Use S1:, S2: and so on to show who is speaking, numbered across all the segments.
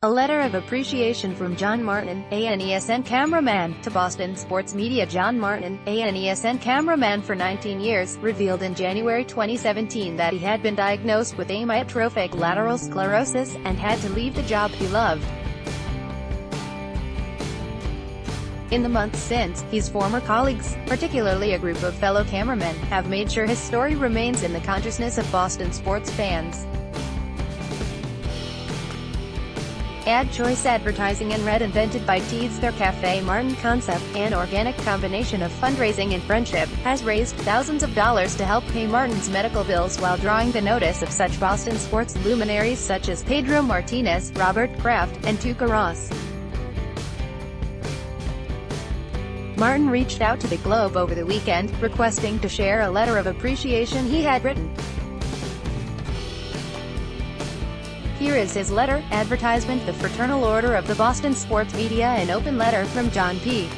S1: A letter of appreciation from John Martin, a NESN cameraman, to Boston sports media. John Martin, a NESN cameraman for 19 years, revealed in January 2017 that he had been diagnosed with amyotrophic lateral sclerosis, and had to leave the job he loved. In the months since, his former colleagues, particularly a group of fellow cameramen, have made sure his story remains in the consciousness of Boston sports fans. Ad choice advertising and Red, invented by Teeds, their Café Martin concept, an organic combination of fundraising and friendship, has raised thousands of dollars to help pay Martin's medical bills while drawing the notice of such Boston sports luminaries such as Pedro Martinez, Robert Kraft, and Tuukka Rask. Martin reached out to the Globe over the weekend, requesting to share a letter of appreciation he had written. Here is his letter, advertisement. The Fraternal Order of the Boston Sports Media. An open letter from John P.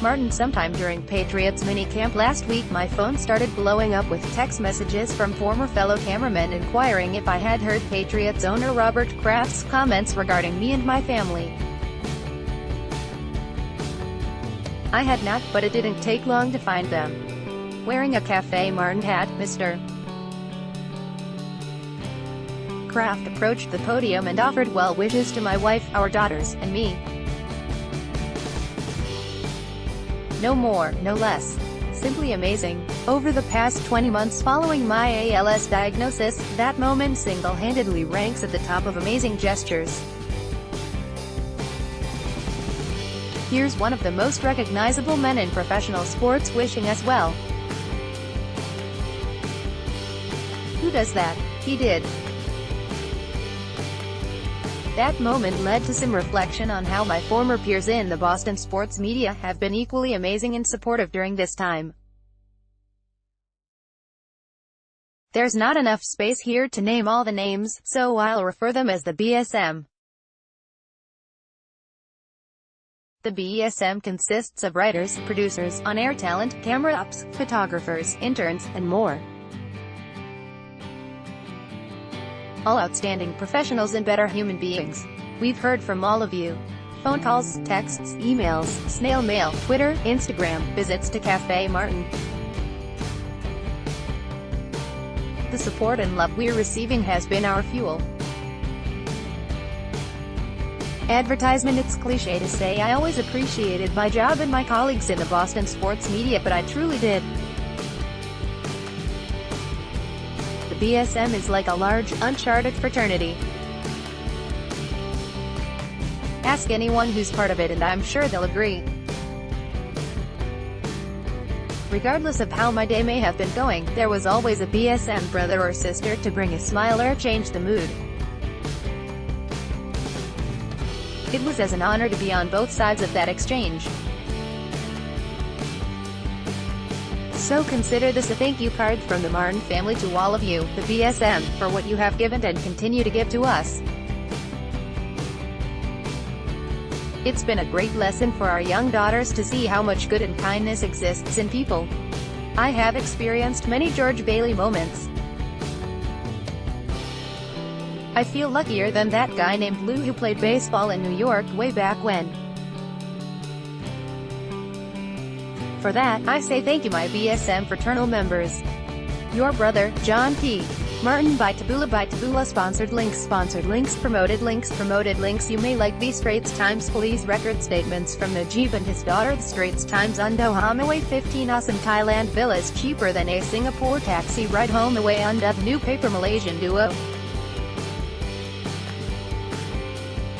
S1: Martin. Sometime during Patriots minicamp last week, my phone started blowing up with text messages from former fellow cameramen inquiring if I had heard Patriots owner Robert Kraft's comments regarding me and my family. I had not, but it didn't take long to find them. Wearing a Café Martin hat, Mr. Kraft approached the podium and offered well wishes to my wife, our daughters, and me. No more, no less. Simply amazing. Over the past 20 months following my ALS diagnosis, that moment single-handedly ranks at the top of amazing gestures. Here's one of the most recognizable men in professional sports wishing us well. Who does that? He did. That moment led to some reflection on how my former peers in the Boston sports media have been equally amazing and supportive during this time. There's not enough space here to name all the names, so I'll refer them as the BSM. The BSM consists of writers, producers, on-air talent, camera ops, photographers, interns, and more. All outstanding professionals and better human beings. We've heard from all of you. Phone calls, texts, emails, snail mail, Twitter, Instagram, visits to Café Martin. The support and love we're receiving has been our fuel. Advertisement. It's cliché to say I always appreciated my job and my colleagues in the Boston sports media, but I truly did. The BSM is like a large, uncharted fraternity. Ask anyone who's part of it and I'm sure they'll agree. Regardless of how my day may have been going, there was always a BSM brother or sister to bring a smile or change the mood. It was as an honor to be on both sides of that exchange. So consider this a thank you card from the Martin family to all of you, the BSM, for what you have given and continue to give to us. It's been a great lesson for our young daughters to see how much good and kindness exists in people. I have experienced many George Bailey moments. I feel luckier than that guy named Lou who played baseball in New York way back when. For that, I say thank you, my BSM fraternal members. Your brother, John P. Martin. By Taboola. Sponsored links, promoted links. You may like the Straits Times police record statements from Najib and his daughter. The Straits Times undo home away 15 awesome Thailand villas cheaper than a Singapore taxi ride home away undo. New paper Malaysian duo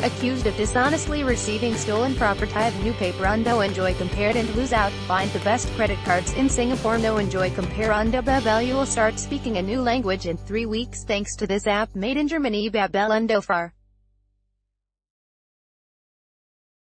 S1: accused of dishonestly receiving stolen property. New paper undo enjoy compared and lose out. Find the best credit cards in Singapore. No enjoy compare undo. Babel. You will start speaking a new language in 3 weeks thanks to this app made in Germany. Babel undo far.